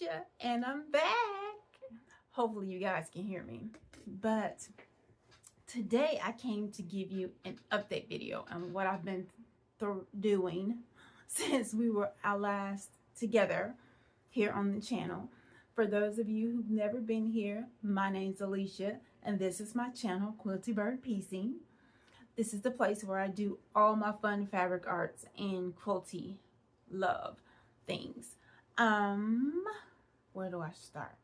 Alicia, and I'm back. Hopefully, you guys can hear me. But today, I came to give you an update video on what I've been doing since we were last together here on the channel. For those of you who've never been here, my name's Alicia, and this is my channel, Quilty Bird Piecing. This is the place where I do all my fun fabric arts and quilty love things. Where do I start?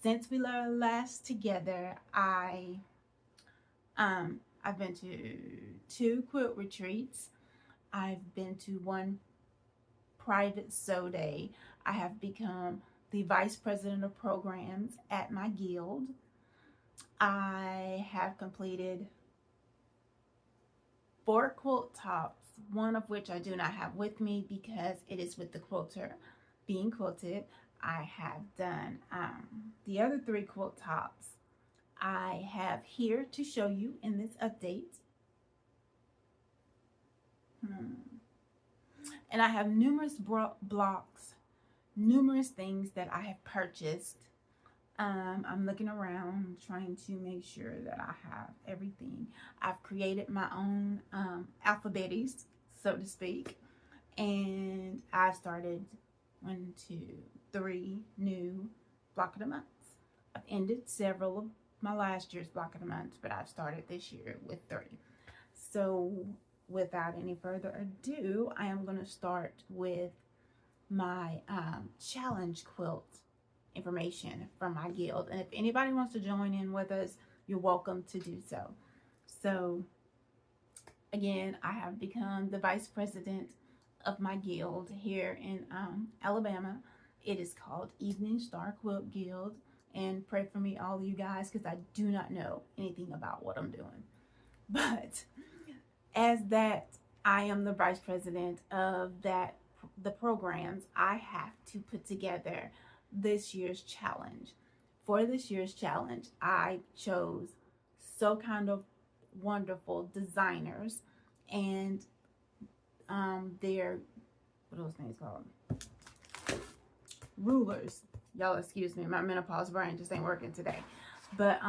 Since we were last together, I've been to 2 quilt retreats. I've been to 1 private sew day. I have become the vice president of programs at my guild. I have completed 4 quilt tops, one of which I do not have with me because it is with the quilter being quilted. I have done the other 3 quilt tops I have here to show you in this update. And I have numerous blocks, numerous things that I have purchased. I'm looking around trying to make sure that I have everything. I've created my own alphabetes, so to speak, and I started 1, 2, 3 new block of the months. I've ended several of my last year's block of the months, but I've started this year with 3. So without any further ado, I am going to start with my challenge quilt information from my guild, and if anybody wants to join in with us, you're welcome to do so. So again, I have become the vice president of my guild here in Alabama. It is called Evening Star Quilt Guild, and pray for me, all of you guys, because I do not know anything about what I'm doing. But as that I am the vice president of the programs, I have to put together this year's challenge. For this year's challenge, I chose so kind of wonderful designers, and their, what are those names called? Rulers. Y'all excuse me, my menopause brain just ain't working today. But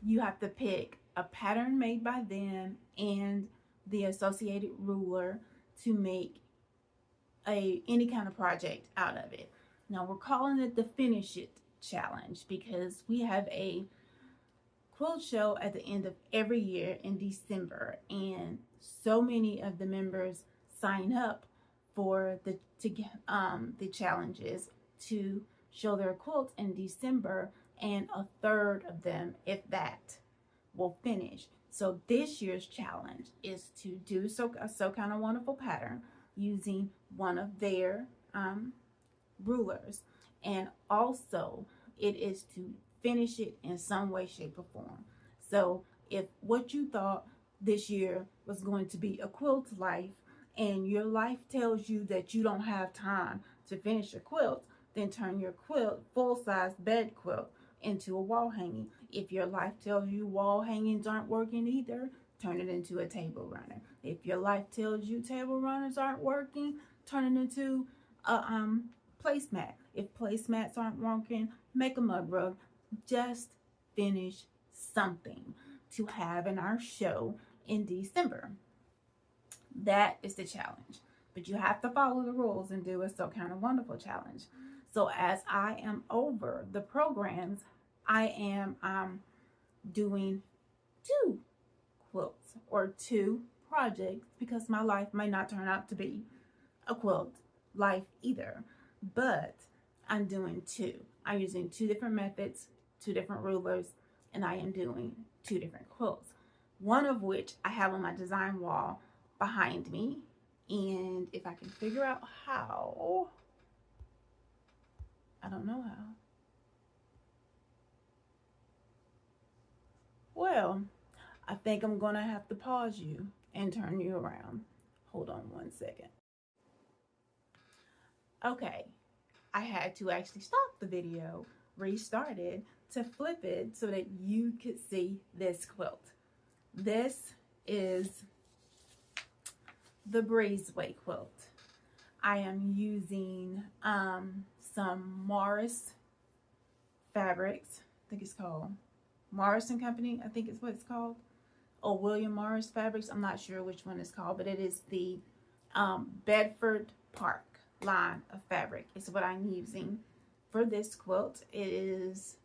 you have to pick a pattern made by them and the associated ruler to make any kind of project out of it. Now we're calling it the Finish It Challenge because we have a quilt show at the end of every year in December, and so many of the members sign up for the challenges to show their quilts in December, and a third of them, if that, will finish. So this year's challenge is to do a So Kind of Wonderful pattern using one of their rulers, and also it is to finish it in some way, shape, or form. So if what you thought this year was going to be a quilt life, and your life tells you that you don't have time to finish a quilt, then turn your quilt, full-size bed quilt, into a wall hanging. If your life tells you wall hangings aren't working either, turn it into a table runner. If your life tells you table runners aren't working, turn it into a placemat. If placemats aren't working, make a mud rug. Just finish something to have in our show in December. That is the challenge. But you have to follow the rules and do a So Kind of Wonderful challenge. So as I am over the programs, I am doing 2 quilts or 2 projects, because my life may not turn out to be a quilt life either. But I'm doing 2. I'm using 2 different methods, 2 different rulers, and I am doing 2 different quilts. One of which I have on my design wall behind me, and if I can figure out how, I don't know how. Well, I think I'm gonna have to pause you and turn you around. Hold on 1 second. Okay, I had to actually stop the video, restart it to flip it so that you could see this quilt. This is the Breezeway quilt. I am using some Morris fabrics. I think it's called Morris and Company, I think is what it's called, or William Morris fabrics. I'm not sure which one it's called, but it is the Bedford Park line of fabric. It's what I'm using for this quilt. It is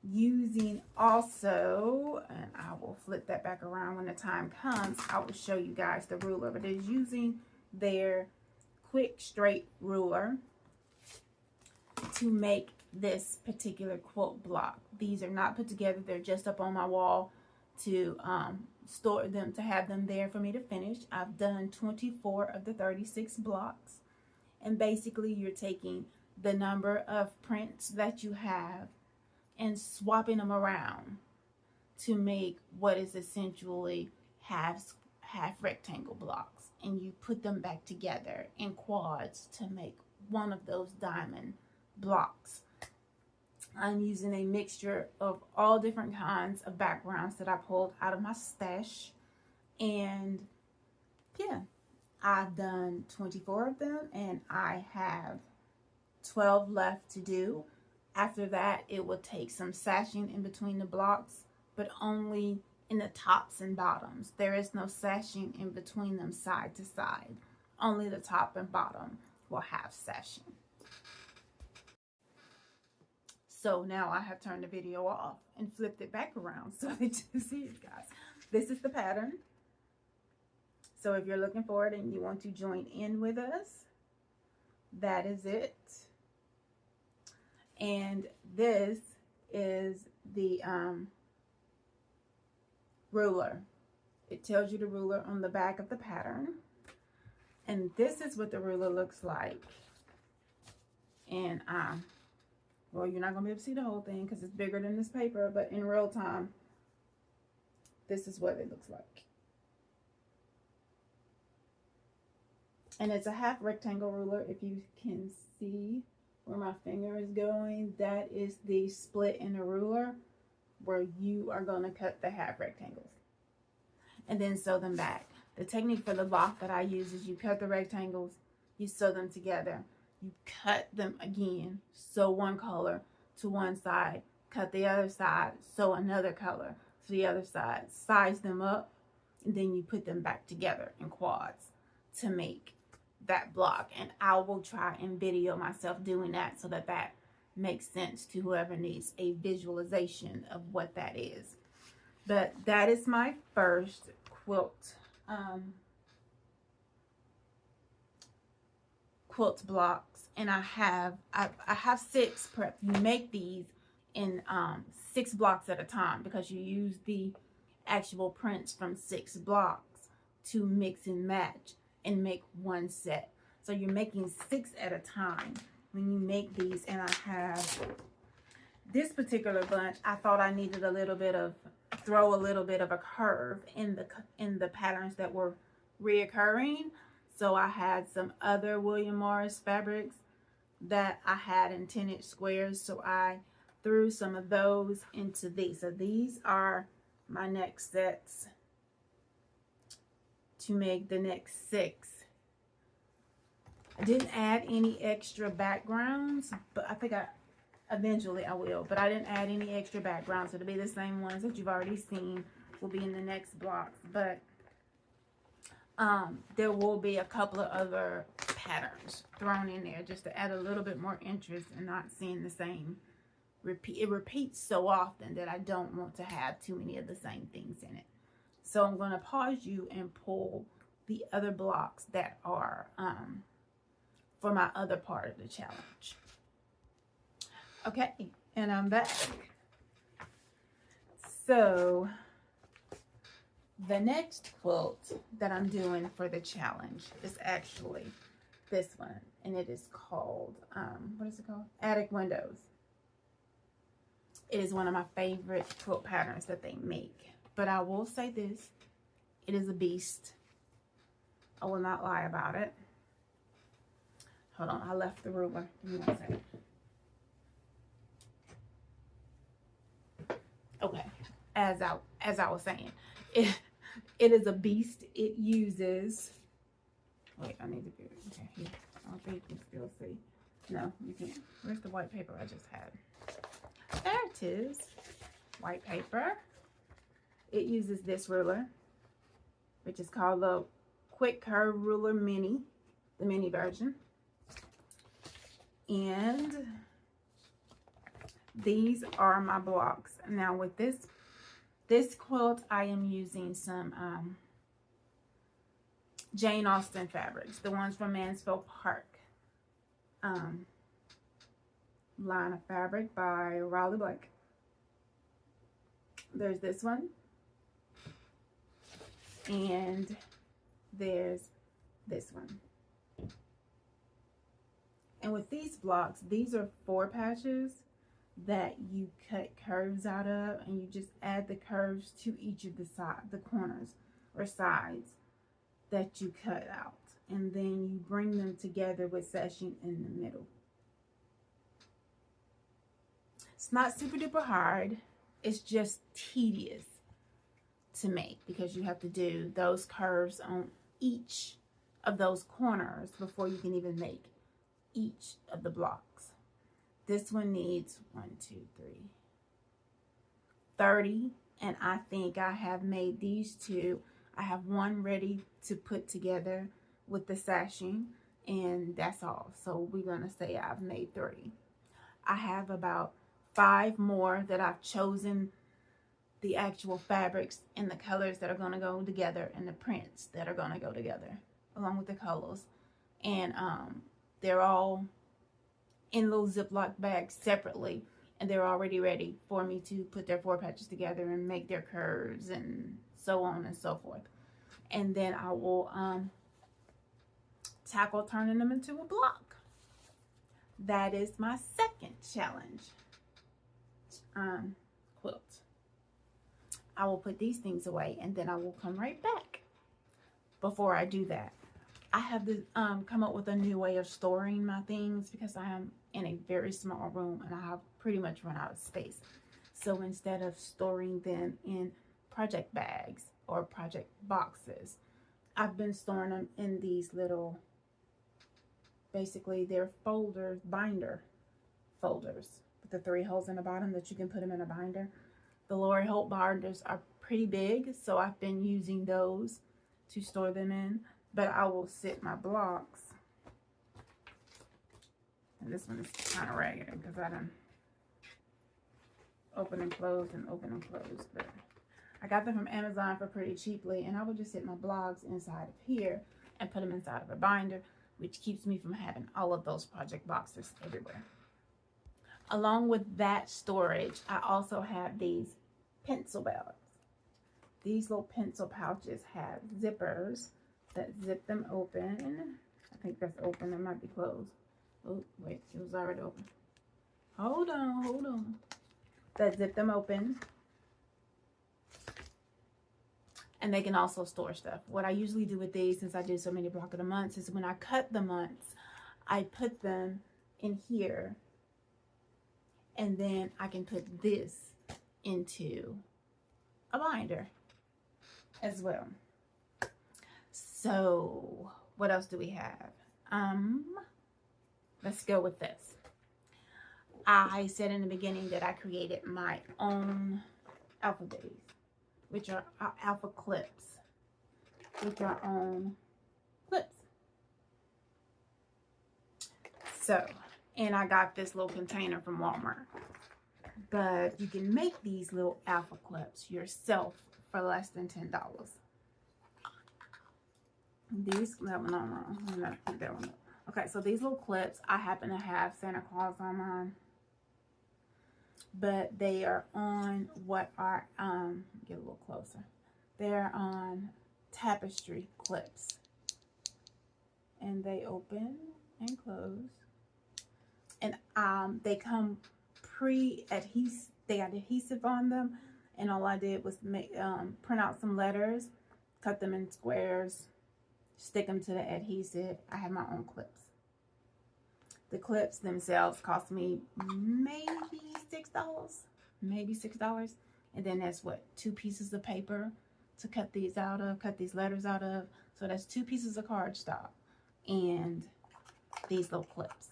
using also, and I will flip that back around when the time comes, I will show you guys the ruler, but it is using their quick straight ruler to make this particular quilt block. These are not put together, they're just up on my wall to store them, to have them there for me to finish. I've done 24 of the 36 blocks, and basically you're taking the number of prints that you have and swapping them around to make what is essentially half rectangle blocks, and you put them back together in quads to make one of those diamond blocks. I'm using a mixture of all different kinds of backgrounds that I pulled out of my stash, and yeah, I've done 24 of them and I have 12 left to do. After that, it will take some sashing in between the blocks, but only in the tops and bottoms. There is no sashing in between them side to side. Only the top and bottom will have sashing. So now I have turned the video off and flipped it back around so that you see it, guys. This is the pattern. So if you're looking for it and you want to join in with us, that is it. And this is the ruler. It tells you the ruler on the back of the pattern. And this is what the ruler looks like. And well, you're not going to be able to see the whole thing because it's bigger than this paper, but in real time, this is what it looks like. And it's a half rectangle ruler. If you can see where my finger is going, that is the split in the ruler where you are going to cut the half rectangles and then sew them back. The technique for the block that I use is you cut the rectangles, you sew them together, you cut them again, sew one color to one side, cut the other side, sew another color to the other side, size them up, and then you put them back together in quads to make that block. And I will try and video myself doing that so that that makes sense to whoever needs a visualization of what that is. But that is my first quilt quilt blocks, and I have 6 prepped. You make these in 6 blocks at a time because you use the actual prints from 6 blocks to mix and match and make one set. So you're making 6 at a time when you make these. And I have this particular bunch. I thought I needed a little bit of throw a little bit of a curve in the patterns that were reoccurring. So I had some other William Morris fabrics that I had in 10-inch squares. So I threw some of those into these. So these are my next sets to make the next 6. I didn't add any extra backgrounds, but I think eventually I will. But I didn't add any extra backgrounds. So it'll be the same ones that you've already seen will be in the next blocks. But there will be a couple of other patterns thrown in there just to add a little bit more interest and not seeing the same repeat. It repeats so often that I don't want to have too many of the same things in it. So I'm going to pause you and pull the other blocks that are for my other part of the challenge. Okay, and I'm back. So the next quilt that I'm doing for the challenge is actually this one, and it is called, what is it called? Attic Windows. It is one of my favorite quilt patterns that they make. But I will say this, it is a beast. I will not lie about it. Hold on, I left the ruler. Give me 1 second. Okay, as I was saying, it is a beast. It uses, wait, I need to get it. Okay, here. I don't think you can still see. No, you can't. Where's the white paper I just had? There it is. White paper. It uses this ruler, which is called the Quick Curve Ruler Mini, the mini version. And these are my blocks. Now with this quilt, I am using some Jane Austen fabrics, the ones from Mansfield Park. Line of fabric by Raleigh Blake. There's this one. And there's this one. And with these blocks, these are 4 patches that you cut curves out of, and you just add the curves to each of the corners or sides that you cut out. And then you bring them together with sashing in the middle. It's not super duper hard. It's just tedious to make because you have to do those curves on each of those corners before you can even make each of the blocks. This one needs 30, and I think I have made these 2. I have one ready to put together with the sashing, and that's all. So we're gonna say I've made 30. I have about 5 more that I've chosen the actual fabrics and the colors that are going to go together and the prints that are going to go together along with the colors. And they're all in little Ziploc bags separately, and they're already ready for me to put their 4 patches together and make their curves and so on and so forth. And then I will tackle turning them into a block. That is my second challenge quilt. I will put these things away, and then I will come right back. Before I do that, I have to come up with a new way of storing my things because I am in a very small room and I have pretty much run out of space. So instead of storing them in project bags or project boxes, I've been storing them in these little, basically they're folders, binder folders with the 3 holes in the bottom that you can put them in a binder. The Lori Holt binders are pretty big, so I've been using those to store them in. But I will sit my blocks. And this one is kind of ragged because I done open and closed and open and closed. But I got them from Amazon for pretty cheaply, and I will just sit my blocks inside of here and put them inside of a binder, which keeps me from having all of those project boxes everywhere. Along with that storage, I also have these pencil bags. These little pencil pouches have zippers that zip them open. I think that's open. It might be closed. Oh, wait. It was already open. Hold on. That zip them open. And they can also store stuff. What I usually do with these, since I do so many block of the months, is when I cut the months, I put them in here. And then I can put this into a binder as well. So what else do we have? Let's go with this. I said in the beginning that I created my own alpha beads, which are alpha clips, which are on clips. So, and I got this little container from Walmart. But you can make these little alpha clips yourself for less than $10. These, that one on wrong. I'm gonna pick that one up. Okay, so these little clips, I happen to have Santa Claus on mine. But they are on what are, get a little closer. They're on tapestry clips. And they open and close. And they come pre-adhesive, they got adhesive on them, and all I did was make print out some letters, cut them in squares, stick them to the adhesive. I have my own clips. The clips themselves cost me maybe $6, and then that's what, 2 pieces of paper to cut these out of, cut these letters out of. So that's 2 pieces of cardstock and these little clips.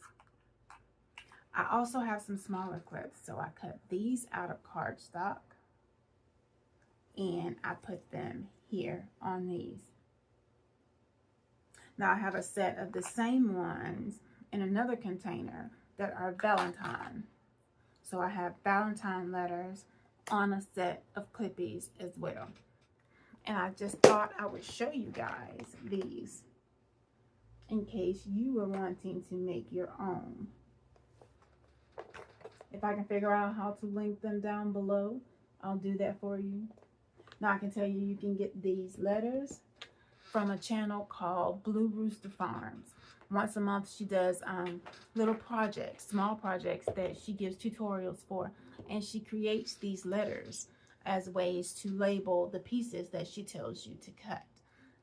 I also have some smaller clips, so I cut these out of cardstock and I put them here on these. Now I have a set of the same ones in another container that are Valentine. So I have Valentine letters on a set of Clippies as well. And I just thought I would show you guys these in case you were wanting to make your own. If I can figure out how to link them down below, I'll do that for you. Now I can tell you, you can get these letters from a channel called Blue Rooster Farms. Once a month she does little projects, small projects that she gives tutorials for, and she creates these letters as ways to label the pieces that she tells you to cut.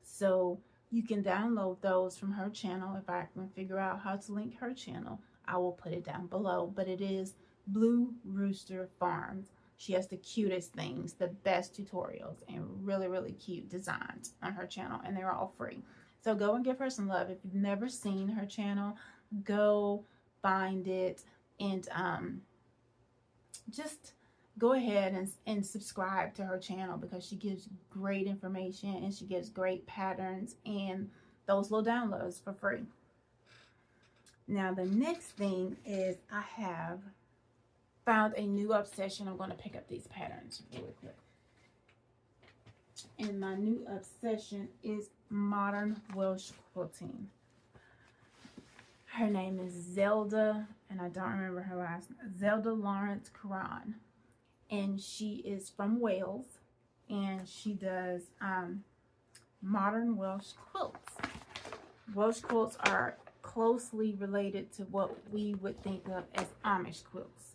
So you can download those from her channel. If I can figure out how to link her channel, I will put it down below. But it is Blue Rooster Farms. She has the cutest things, the best tutorials, and really, really cute designs on her channel, and they're all free. So go and give her some love. If you've never seen her channel, go find it and just go ahead and subscribe to her channel, because she gives great information and she gives great patterns and those little downloads for free. Now the next thing is I have found a new obsession. I'm going to pick up these patterns really quick. And my new obsession is modern Welsh quilting. Her name is Zelda, and I don't remember her last name. Zelda Lawrence Curran. And she is from Wales, and she does modern Welsh quilts. Welsh quilts are closely related to what we would think of as Amish quilts.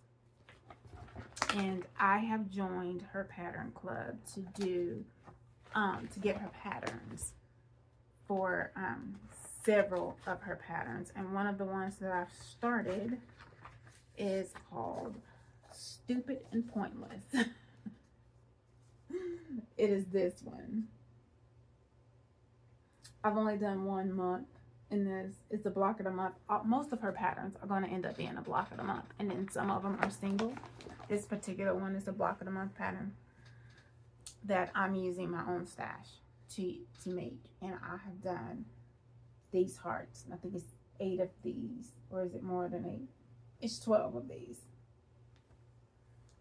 And I have joined her pattern club to do to get her patterns for several of her patterns, and one of the ones that I've started is called Stupid and Pointless. It is this one. I've only done 1 month in this. It's a block of the month. Most of her patterns are going to end up being a block of the month, and then some of them are single. This particular one is a block of the month pattern that I'm using my own stash to make, and I have done these hearts. I think it's 8 of these, or is it more than 8? It's 12 of these.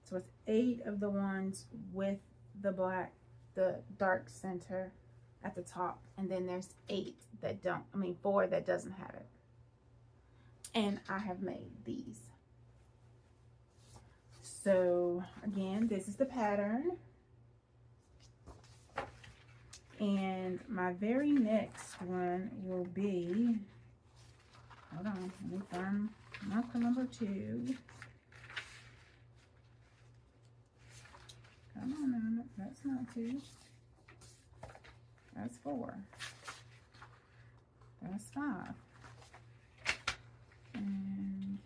So it's 8 of the ones with the black, the dark center at the top, and then there's 4 that doesn't have it. And I have made these. So again, this is the pattern. And my very next one will be, hold on, let me find month number 2. Come on now, that's not 2. That's 4. That's 5. And,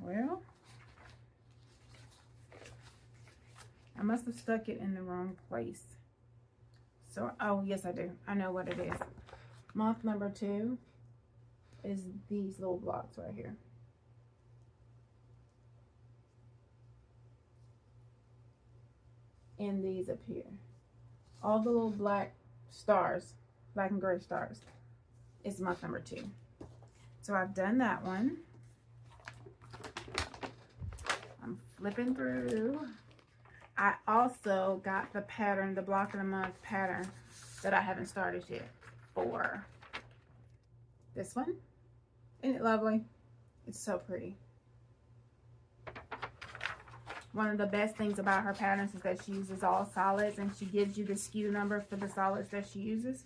well, I must have stuck it in the wrong place. So, oh, yes, I do. I know what it is. Month number 2 is these little blocks right here. And these up here. All the little black stars, black and gray stars, is month number 2. So I've done that one. I'm flipping through. I also got the pattern, the block of the month pattern that I haven't started yet for this one. Isn't it lovely? It's so pretty. One of the best things about her patterns is that she uses all solids, and she gives you the SKU number for the solids that she uses.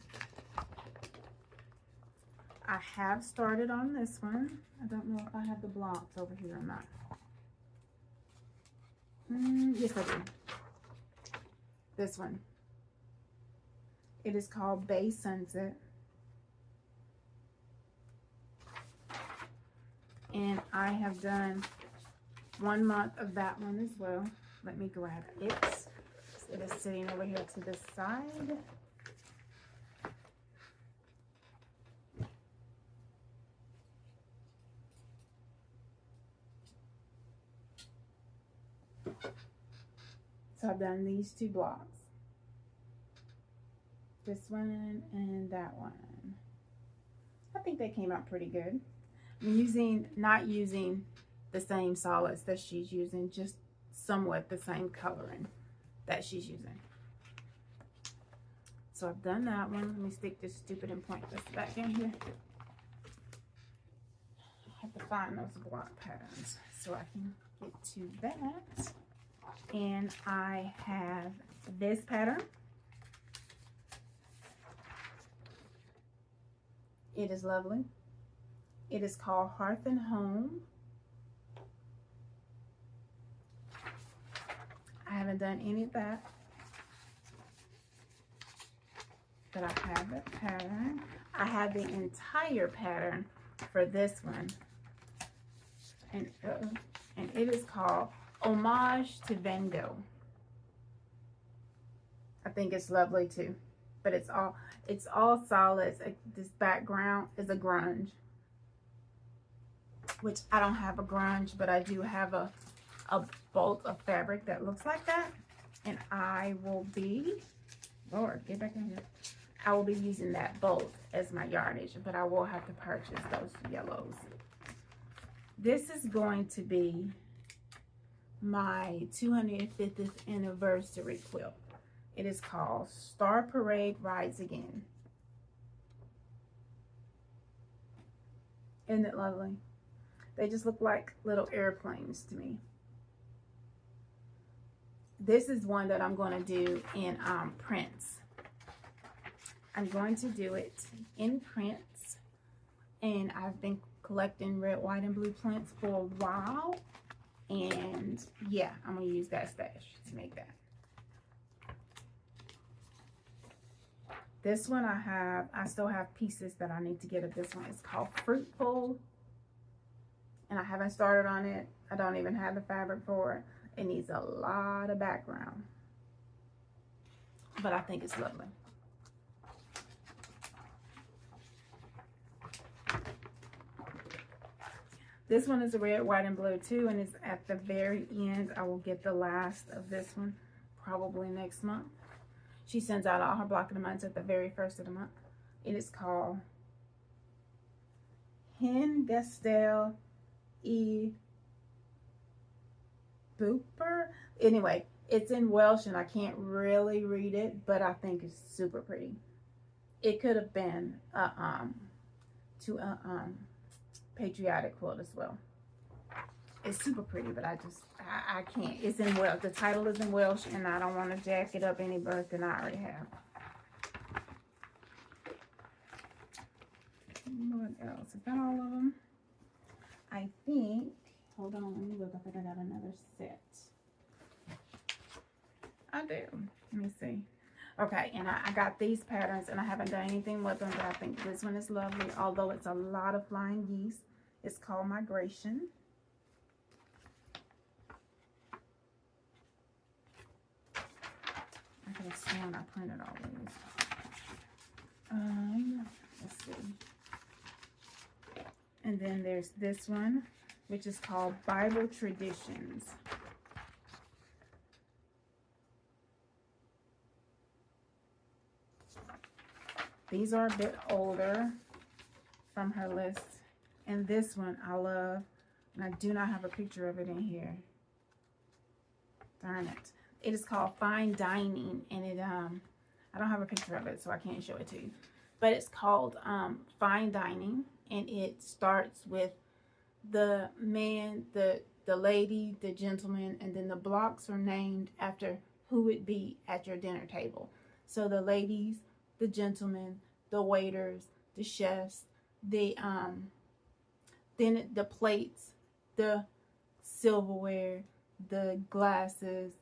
I have started on this one. I don't know if I have the blocks over here or not. Yes, I do. This one. It is called Bay Sunset. And I have done 1 month of that one as well. Let me grab it. It is sitting over here to the side. I've done these two blocks. This one and that one. I think they came out pretty good. I'm not using the same solids that she's using, just somewhat the same coloring that she's using. So I've done that one. Let me stick this stupid and point this back in here. I have to find those block patterns so I can get to that. And I have this pattern. It is lovely. It is called Hearth and Home. I haven't done any of that, but I have the pattern. I have the entire pattern for this one, and it is called Homage to Van Gogh. I think it's lovely too, but it's all solids. This background is a grunge, which I don't have a grunge, but I do have a bolt of fabric that looks like that, and I will be, Lord, get back in here. I will be using that bolt as my yardage, but I will have to purchase those yellows. This is going to be my 250th anniversary quilt. It is called Star Parade Rides Again. Isn't it lovely? They just look like little airplanes to me. This is one that I'm going to do in prints. I'm going to do it in prints, and I've been collecting red, white, and blue prints for a while, and yeah, I'm going to use that stash to make that. This one I still have pieces that I need to get of this one. It's called Fruitful, and I haven't started on it. I don't even have the fabric for it. It needs a lot of background, but I think it's lovely. This one is a red, white, and blue too, and it's at the very end. I will get the last of this one probably next month. She sends out all her block of the months at the very first of the month. It is called Hen Gestel E Booper. Anyway, it's in Welsh and I can't really read it, but I think it's super pretty. It could have been patriotic quilt as well. It's super pretty, but I can't. It's in Welsh. The title is in Welsh, and I don't want to jack it up any more than I already have. What else? Is that all of them? I think, hold on, let me look. I think I got another set. I do. Let me see. Okay, and I got these patterns, and I haven't done anything with them, but I think this one is lovely, although it's a lot of flying geese. It's called Migration. I could have sworn I printed all these. Let's see. And then there's this one, which is called Bible Traditions. These are a bit older from her list. And this one I love, and I do not have a picture of it in here. Darn it. It is called Fine Dining, and it I don't have a picture of it, so I can't show it to you. But it's called Fine Dining, and it starts with the man, the lady, the gentleman, and then the blocks are named after who would be at your dinner table. So the ladies, the gentlemen, the waiters, the chefs, the then the plates, the silverware, the glasses,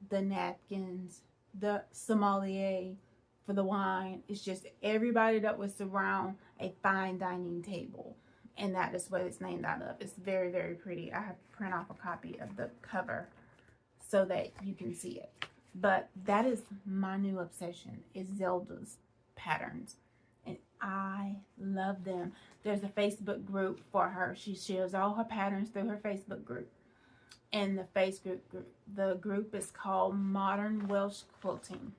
the napkins, the sommelier for the wine. It's just everybody that would surround a fine dining table, and that is what it's named out of. It's very, very pretty. I have to print off a copy of the cover so that you can see it. But that is my new obsession, is Zelda's patterns, and I love them. There's a Facebook group for her. She shares all her patterns through her Facebook group, in the Facebook group. The group is called Modern Welsh Quilting.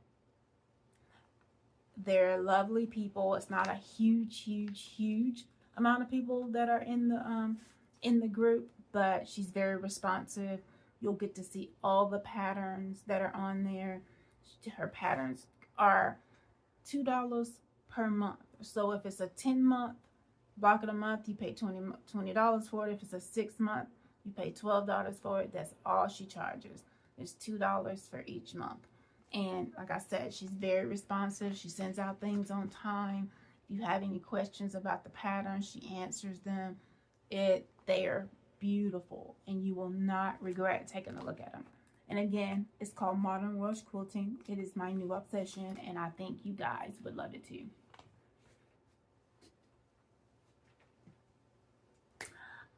They're lovely people. It's not a huge amount of people that are in the group, but she's very responsive. You'll get to see all the patterns that are on there. Her patterns are $2 per month. So if it's a 10-month block of the month, you pay $20 for it. If it's a 6-month, you pay $12 for it. That's all she charges. It's $2 for each month. And like I said, she's very responsive. She sends out things on time. If you have any questions about the pattern, she answers them. They're beautiful, and you will not regret taking a look at them. And again, it's called Modern Welsh Quilting. It is my new obsession, and I think you guys would love it too.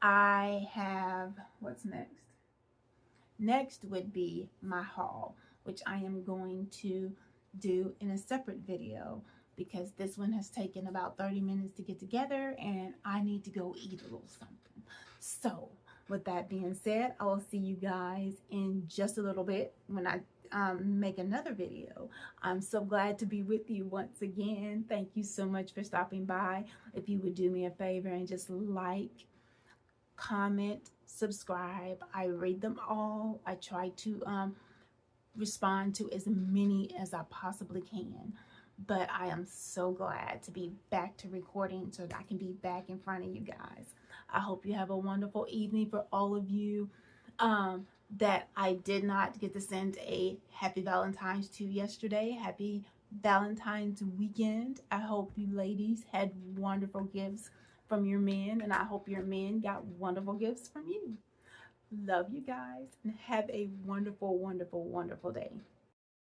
I have, what's next? Next would be my haul, which I am going to do in a separate video because this one has taken about 30 minutes to get together and I need to go eat a little something. So with that being said, I will see you guys in just a little bit when I make another video. I'm so glad to be with you once again. Thank you so much for stopping by. If you would do me a favor and just like, comment, subscribe. I read them all. I try to respond to as many as I possibly can. But I am so glad to be back to recording so that I can be back in front of you guys. I hope you have a wonderful evening. For all of you that I did not get to send a happy Valentine's to yesterday, happy Valentine's weekend. I hope you ladies had wonderful gifts from your men, and I hope your men got wonderful gifts from you. Love you guys, and have a wonderful, wonderful, wonderful day.